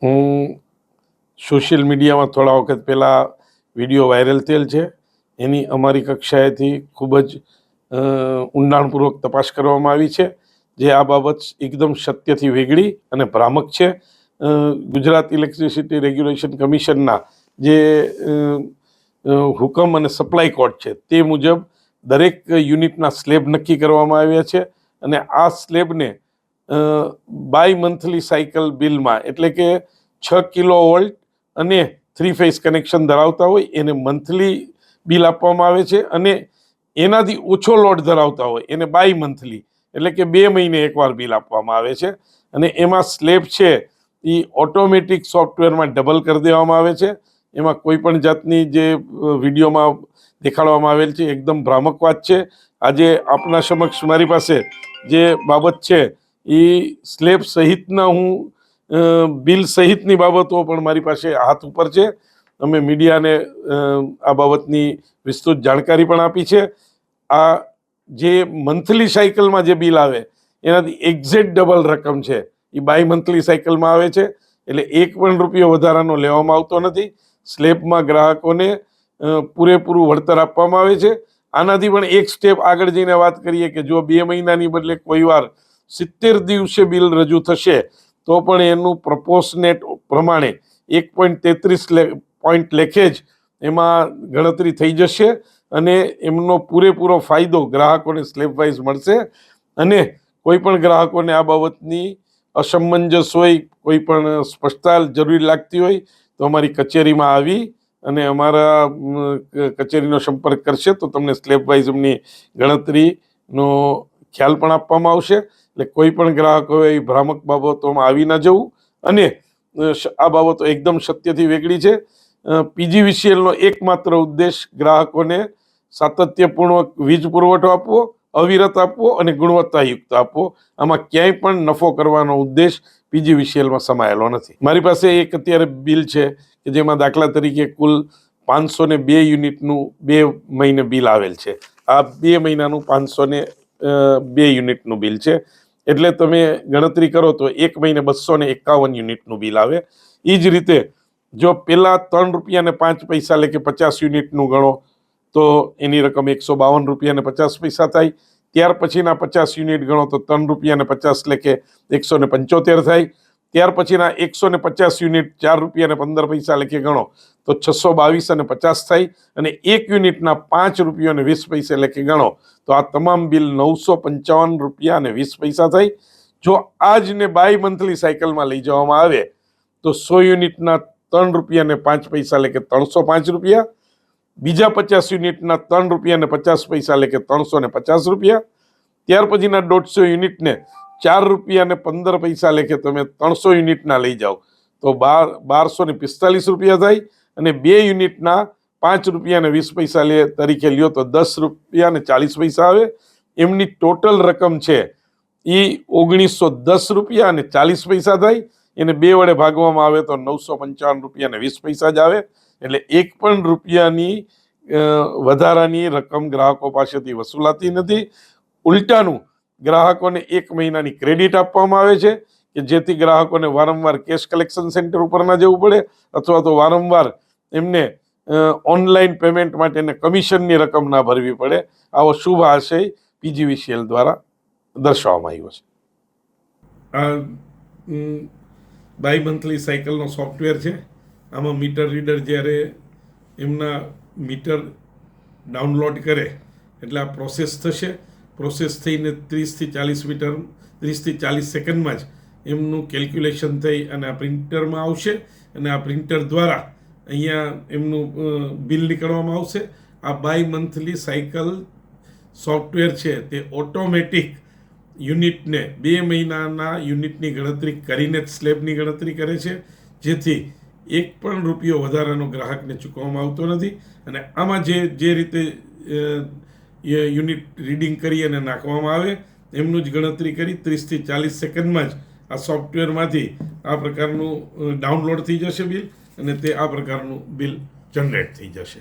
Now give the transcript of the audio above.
હું સોશિયલ મીડિયામાં થોડા વખત પહેલાં વિડીયો વાયરલ થયેલ છે. એની અમારી કક્ષાએથી ખૂબ જ ઊંડાણપૂર્વક તપાસ કરવામાં આવી છે. જે આ બાબત એકદમ સત્યથી વેગળી અને ભ્રામક છે. ગુજરાત ઇલેક્ટ્રિસિટી રેગ્યુલેશન કમિશનના જે હુકમ અને સપ્લાય કોડ છે તે મુજબ દરેક યુનિટના સ્લેબ નક્કી કરવામાં આવ્યા છે અને આ સ્લેબને બાય મંથલી સાયકલ બિલમાં, એટલે કે 6 કિલો વોલ્ટ અને 3 ફેઝ કનેક્શન ધરાવતા હોય એને મંથલી બિલ આપવામાં આવે છે અને એનાથી ઓછો લોડ ધરાવતા હોય એને બાય મંથલી, એટલે કે 2 મહિને એકવાર બિલ આપવામાં આવે છે. અને એમાં સ્લેબ છે એ ઓટોમેટિક સોફ્ટવેરમાં ડબલ કરી દેવામાં આવે છે. એમાં કોઈ પણ જાતની જે વિડીયોમાં દેખાડવામાં આવેલ છે એકદમ ભ્રામક વાત છે. આજે આપના સમક્ષ મારી પાસે જે બાબત છે એ સ્લેબ સહિતના બિલ સહિતની બાબતો પણ મારી પાસે હાથ ઉપર છે. અમે મીડિયાને આ બાબતની વિસ્તૃત જાણકારી પણ આપી છે. આ જે મંથલી સાયકલમાં જે બિલ આવે એનાથી એક્ઝેક્ટ ડબલ રકમ છે એ બાય મંથલી સાયકલમાં આવે છે. એટલે ₹1 વધારાનો લેવામાં આવતો નથી. સ્લેબમાં ગ્રાહકોને પૂરેપૂરું વળતર આપવામાં આવે છે. આનાથી પણ એક સ્ટેપ આગળ જઈને વાત કરીએ કે જો 2 મહિનાની બદલે કોઈ વાર 70 દિવસે બિલ રજૂ થશે તો પણ એનું પ્રપોર્શનેટ પ્રમાણે 1.33 પોઈન્ટ લેખે જ એમાં ગણતરી થઈ જશે અને એમનો પૂરેપૂરો ફાયદો ગ્રાહકોને સ્લેબ વાઇઝ મળશે. અને કોઈ પણ ગ્રાહકોને આ બાબતની અસમંજસ હોય, કોઈ પણ સ્પષ્ટતા જરૂરી લાગતી હોય તો અમારી કચેરીમાં આવી અને અમારા કચેરીનો સંપર્ક કરશે તો તમને સ્લેબ વાઇઝ એમની ગણતરીનો ખ્યાલ પણ આપવામાં આવશે. એટલે કોઈ પણ ગ્રાહક હોય એ ભ્રામક બાબતોમાં આવી ન જવું. અને આ બાબતો એકદમ સત્યથી વેગળી છે. પીજીવીસીએલનો એકમાત્ર ઉદ્દેશ ગ્રાહકોને સાતત્યપૂર્વક વીજ પુરવઠો આપવો, અવિરત આપવો અને ગુણવત્તાયુક્ત આપવો. આમાં ક્યાંય પણ નફો કરવાનો ઉદ્દેશ પીજીવીસીએલમાં સમાયેલો નથી. મારી પાસે એક અત્યારે બિલ છે કે જેમાં દાખલા તરીકે કુલ 502 યુનિટનું 2 મહિને બિલ આવેલ છે. આ 2 મહિનાનું 502 યુનિટનું બિલ છે. એટલે તમે ગણતરી કરો તો 1 મહિને 251 યુનિટનું બિલ આવે. એ જ રીતે જો પહેલાં ₹3.05 લેખે 50 યુનિટનું ગણો તો એની રકમ ₹152.50 થાય. ત્યાર પછીના 50 યુનિટ ગણો તો ₹3.50 લેખે 175 થાય. ત્યાર પછીના 150 યુનિટ ₹4.15 લેખે ગણો તો 622.50 થાય. અને 1 યુનિટના ₹5.20 લેખે ગણો તો આ તમામ બિલ ₹955.20 થાય. જો આજને બાય મંથલી સાયકલમાં લઈ જવામાં આવે તો 100 યુનિટના ₹3.05 લેખે ₹305, બીજા 50 યુનિટના ₹3.50 લેખે ₹350, ત્યાર પછીના 150 યુનિટને ₹4.15 લેખે તમે 300 યુનિટના લઈ જાઓ તો ₹1245 થાય. અને 2 યુનિટના ₹5.20 તરીકે લ્યો તો ₹10.40 આવે. એમની ટોટલ રકમ છે એ ₹1910.40 થાય. એને 2 વડે ભાગવામાં આવે તો ₹955.20 જ આવે. એટલે ₹1 વધારાની રકમ ગ્રાહકો પાસેથી વસૂલાતી નથી. ઉલટાનું ગ્રાહકોને 1 મહિનાની ક્રેડિટ આપવામાં આવે છે કે જેથી ગ્રાહકોને વારંવાર કેશ કલેક્શન સેન્ટર ઉપર ના જવું પડે અથવા તો વારંવાર એમને ઓનલાઈન પેમેન્ટ માટેને કમિશનની રકમ ના ભરવી પડે. આવો શુભ આશય પીજીવીસીએલ દ્વારા દર્શાવવામાં આવ્યો છે. આ બાય મંથલી સાયકલનો સોફ્ટવેર છે. આમાં મીટર રીડર જ્યારે એમના મીટર ડાઉનલોડ કરે એટલે આ પ્રોસેસ થશે. પ્રોસેસ થઈને 30-40 સેકન્ડમાં જ એમનું કેલ્ક્યુલેશન થઈ અને આ પ્રિન્ટરમાં આવશે અને આ પ્રિન્ટર દ્વારા અહીંયા એમનું બિલ નીકળવામાં આવશે. આ બાય મંથલી સાયકલ સોફ્ટવેર છે તે ઓટોમેટિક યુનિટને 2 મહિનાના યુનિટની ગણતરી કરીને જ સ્લેબની ગણતરી કરે છે, જેથી ₹1 વધારાનો ગ્રાહકને ચૂકવવામાં આવતો નથી. અને આમાં જે રીતે યુનિટ રીડિંગ કરી અને નાખવામાં આવે એમનું જ ગણતરી કરી 30-40 સેકન્ડમાં જ આ સોફ્ટવેરમાંથી આ પ્રકારનું ડાઉનલોડ થઈ જશે બિલ અને તે આ પ્રકારનું બિલ જનરેટ થઈ જશે.